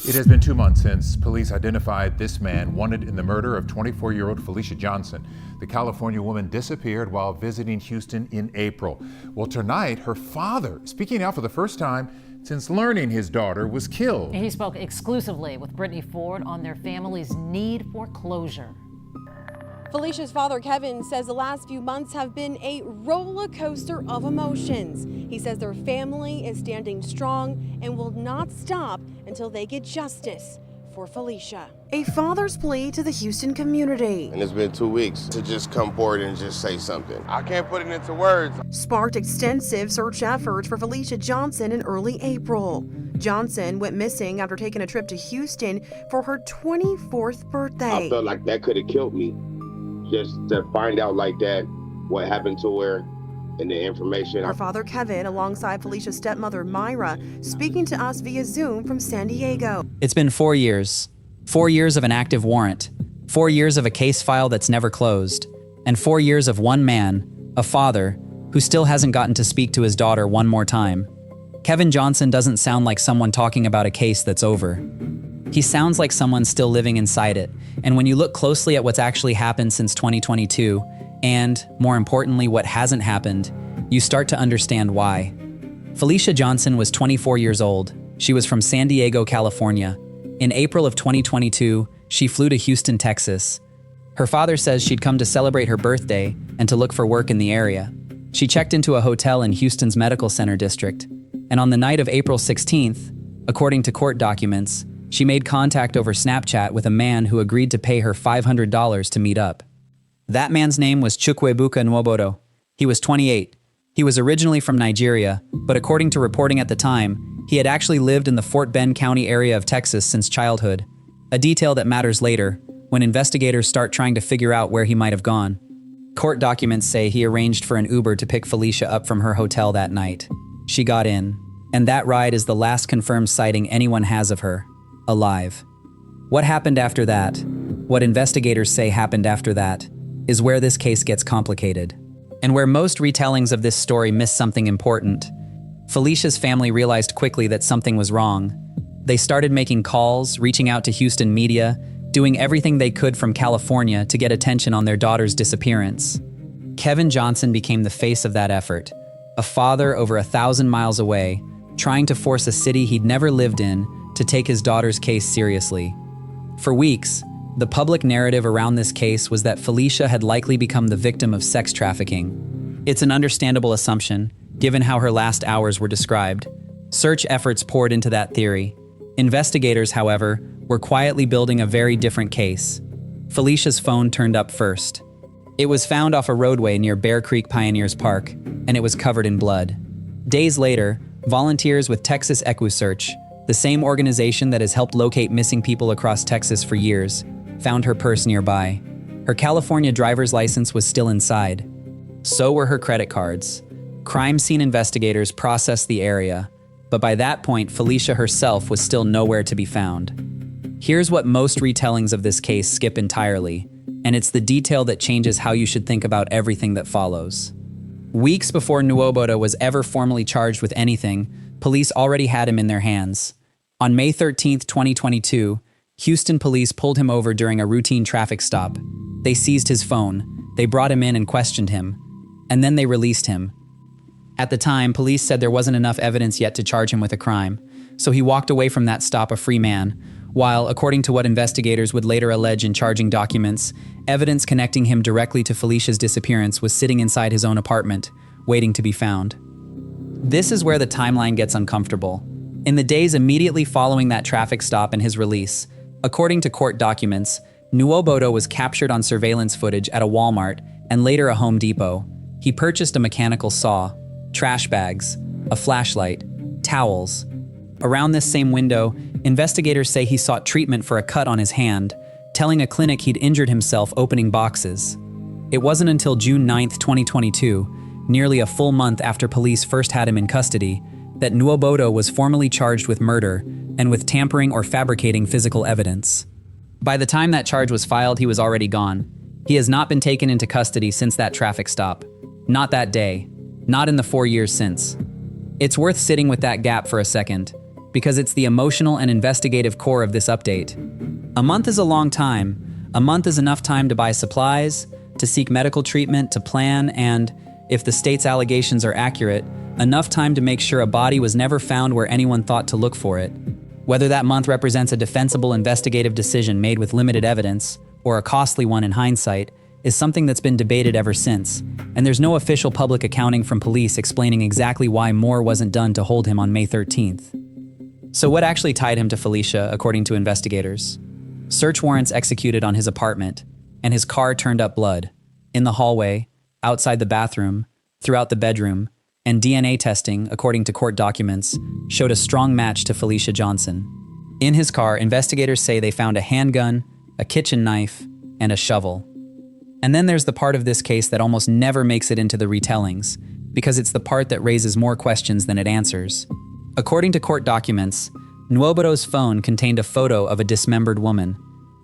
It has been 2 months since police identified this man wanted in the murder of 24-year-old Felicia Johnson. The California woman disappeared while visiting Houston in April. Well, tonight, her father speaking out for the first time since learning his daughter was killed. He spoke exclusively with Brittany Ford on their family's need for closure. Felicia's father, Kevin, says the last few months have been a roller coaster of emotions. He says their family is standing strong and will not stop until they get justice for Felicia. A father's plea to the Houston community. And it's been 2 weeks to just come forward and just say something. I can't put it into words. Sparked extensive search efforts for Felicia Johnson in early April. Johnson went missing after taking a trip to Houston for her 24th birthday. I felt like that could have killed me. Just to find out like that, what happened to her and the information. Her father, Kevin, alongside Felicia's stepmother, Myra, speaking to us via Zoom from San Diego. It's been 4 years. 4 years of an active warrant. 4 years of a case file that's never closed. And 4 years of one man, a father, who still hasn't gotten to speak to his daughter one more time. Kevin Johnson doesn't sound like someone talking about a case that's over. He sounds like someone still living inside it. And when you look closely at what's actually happened since 2022, and, more importantly, what hasn't happened, you start to understand why. Felicia Johnson was 24 years old. She was from San Diego, California. In April of 2022, she flew to Houston, Texas. Her father says she'd come to celebrate her birthday and to look for work in the area. She checked into a hotel in Houston's Medical Center district. And on the night of April 16th, according to court documents, she made contact over Snapchat with a man who agreed to pay her $500 to meet up. That man's name was Chukwuebuka Nwobodo. He was 28. He was originally from Nigeria, but according to reporting at the time, he had actually lived in the Fort Bend County area of Texas since childhood, a detail that matters later, when investigators start trying to figure out where he might have gone. Court documents say he arranged for an Uber to pick Felicia up from her hotel that night. She got in, and that ride is the last confirmed sighting anyone has of her, alive. What happened after that, what investigators say happened after that, is where this case gets complicated, and where most retellings of this story miss something important. Felicia's family realized quickly that something was wrong. They started making calls, reaching out to Houston media, doing everything they could from California to get attention on their daughter's disappearance. Kevin Johnson became the face of that effort, a father over 1,000 miles away, trying to force a city he'd never lived in to take his daughter's case seriously. For weeks, the public narrative around this case was that Felicia had likely become the victim of sex trafficking. It's an understandable assumption, given how her last hours were described. Search efforts poured into that theory. Investigators, however, were quietly building a very different case. Felicia's phone turned up first. It was found off a roadway near Bear Creek Pioneers Park, and it was covered in blood. Days later, volunteers with Texas EquiSearch, the same organization that has helped locate missing people across Texas for years, found her purse nearby. Her California driver's license was still inside. So were her credit cards. Crime scene investigators processed the area, but by that point, Felicia herself was still nowhere to be found. Here's what most retellings of this case skip entirely, and it's the detail that changes how you should think about everything that follows. Weeks before Nwobodo was ever formally charged with anything, police already had him in their hands. On May 13, 2022, Houston police pulled him over during a routine traffic stop. They seized his phone, they brought him in and questioned him, and then they released him. At the time, police said there wasn't enough evidence yet to charge him with a crime, so he walked away from that stop a free man, while, according to what investigators would later allege in charging documents, evidence connecting him directly to Felicia's disappearance was sitting inside his own apartment, waiting to be found. This is where the timeline gets uncomfortable. In the days immediately following that traffic stop and his release, according to court documents, Nwobodo was captured on surveillance footage at a Walmart and later a Home Depot. He purchased a mechanical saw, trash bags, a flashlight, towels. Around this same window, investigators say he sought treatment for a cut on his hand, telling a clinic he'd injured himself opening boxes. It wasn't until June 9, 2022, nearly a full month after police first had him in custody, that Nwobodo was formally charged with murder and with tampering or fabricating physical evidence. By the time that charge was filed, he was already gone. He has not been taken into custody since that traffic stop. Not that day. Not in the 4 years since. It's worth sitting with that gap for a second, because it's the emotional and investigative core of this update. A month is a long time. A month is enough time to buy supplies, to seek medical treatment, to plan, and, if the state's allegations are accurate, enough time to make sure a body was never found where anyone thought to look for it. Whether that month represents a defensible investigative decision made with limited evidence, or a costly one in hindsight, is something that's been debated ever since, and there's no official public accounting from police explaining exactly why more wasn't done to hold him on May 13th. So what actually tied him to Felicia, according to investigators? Search warrants executed on his apartment, and his car turned up blood, in the hallway, outside the bathroom, throughout the bedroom, and DNA testing, according to court documents, showed a strong match to Felicia Johnson. In his car, investigators say they found a handgun, a kitchen knife, and a shovel. And then there's the part of this case that almost never makes it into the retellings, because it's the part that raises more questions than it answers. According to court documents, Nwobodo's phone contained a photo of a dismembered woman.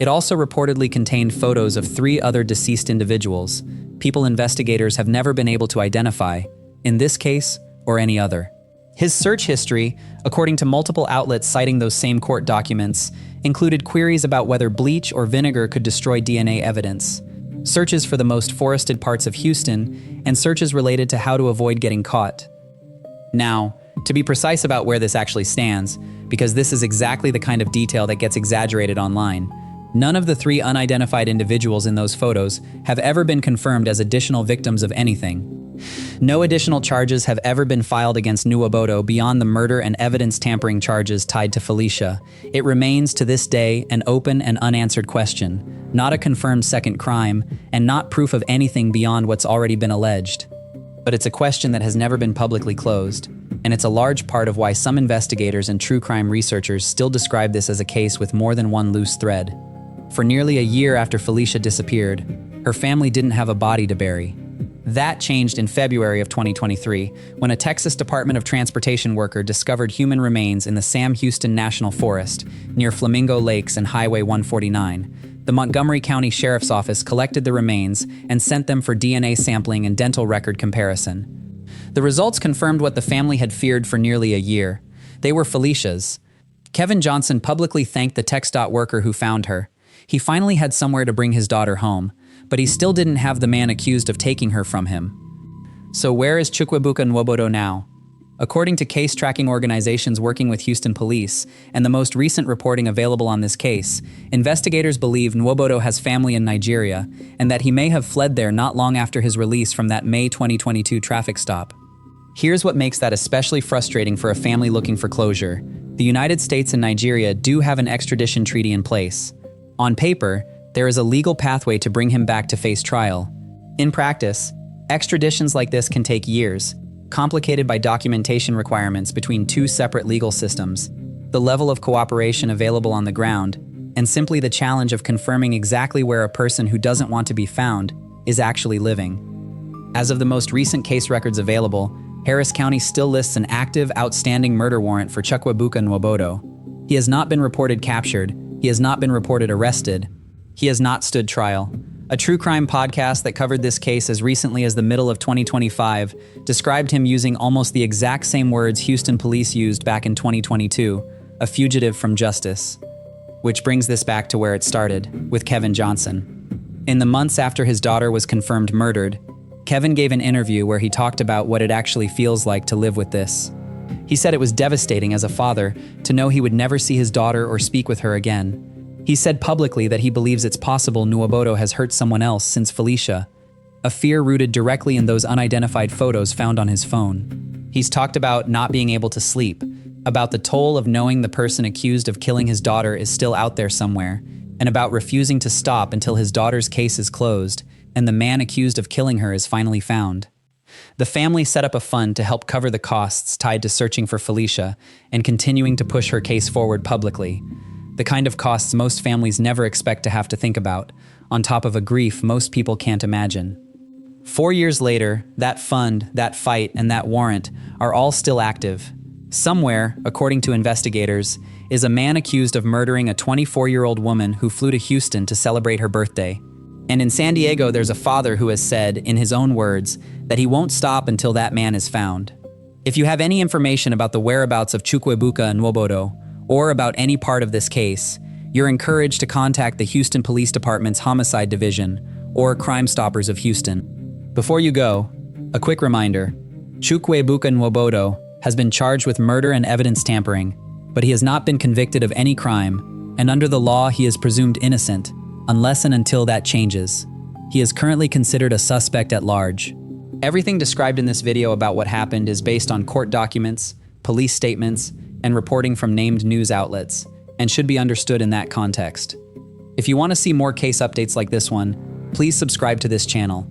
It also reportedly contained photos of 3 other deceased individuals, people investigators have never been able to identify, in this case or any other. His search history, according to multiple outlets citing those same court documents, included queries about whether bleach or vinegar could destroy DNA evidence, searches for the most forested parts of Houston, and searches related to how to avoid getting caught. Now, to be precise about where this actually stands, because this is exactly the kind of detail that gets exaggerated online, none of the 3 unidentified individuals in those photos have ever been confirmed as additional victims of anything. No additional charges have ever been filed against Nwobodo beyond the murder and evidence tampering charges tied to Felicia. It remains to this day an open and unanswered question, not a confirmed second crime, and not proof of anything beyond what's already been alleged. But it's a question that has never been publicly closed, and it's a large part of why some investigators and true crime researchers still describe this as a case with more than one loose thread. For nearly a year after Felicia disappeared, her family didn't have a body to bury. That changed in February of 2023, when a Texas Department of Transportation worker discovered human remains in the Sam Houston National Forest, near Flamingo Lakes and Highway 149. The Montgomery County Sheriff's Office collected the remains and sent them for DNA sampling and dental record comparison. The results confirmed what the family had feared for nearly a year. They were Felicia's. Kevin Johnson publicly thanked the TxDOT worker who found her. He finally had somewhere to bring his daughter home, but he still didn't have the man accused of taking her from him. So where is Chukwuebuka Nwobodo now? According to case tracking organizations working with Houston police and the most recent reporting available on this case, investigators believe Nwobodo has family in Nigeria and that he may have fled there not long after his release from that May 2022 traffic stop. Here's what makes that especially frustrating for a family looking for closure. The United States and Nigeria do have an extradition treaty in place. On paper, there is a legal pathway to bring him back to face trial. In practice, extraditions like this can take years, complicated by documentation requirements between 2 separate legal systems, the level of cooperation available on the ground, and simply the challenge of confirming exactly where a person who doesn't want to be found is actually living. As of the most recent case records available, Harris County still lists an active, outstanding murder warrant for Chukwuebuka Nwobodo. He has not been reported captured, he has not been reported arrested, he has not stood trial. A true crime podcast that covered this case as recently as the middle of 2025 described him using almost the exact same words Houston police used back in 2022, a fugitive from justice. Which brings this back to where it started, with Kevin Johnson. In the months after his daughter was confirmed murdered, Kevin gave an interview where he talked about what it actually feels like to live with this. He said it was devastating as a father to know he would never see his daughter or speak with her again. He said publicly that he believes it's possible Nwobodo has hurt someone else since Felicia, a fear rooted directly in those unidentified photos found on his phone. He's talked about not being able to sleep, about the toll of knowing the person accused of killing his daughter is still out there somewhere, and about refusing to stop until his daughter's case is closed and the man accused of killing her is finally found. The family set up a fund to help cover the costs tied to searching for Felicia and continuing to push her case forward publicly. The kind of costs most families never expect to have to think about, on top of a grief most people can't imagine. 4 years later, that fund, that fight, and that warrant are all still active. Somewhere, according to investigators, is a man accused of murdering a 24-year-old woman who flew to Houston to celebrate her birthday. And in San Diego, there's a father who has said, in his own words, that he won't stop until that man is found. If you have any information about the whereabouts of Chukwuebuka Nwobodo, or about any part of this case, you're encouraged to contact the Houston Police Department's Homicide Division or Crime Stoppers of Houston. Before you go, a quick reminder: Chukwuebuka Nwobodo has been charged with murder and evidence tampering, but he has not been convicted of any crime, and under the law he is presumed innocent, unless and until that changes. He is currently considered a suspect at large. Everything described in this video about what happened is based on court documents, police statements, and reporting from named news outlets, and should be understood in that context. If you want to see more case updates like this one, please subscribe to this channel.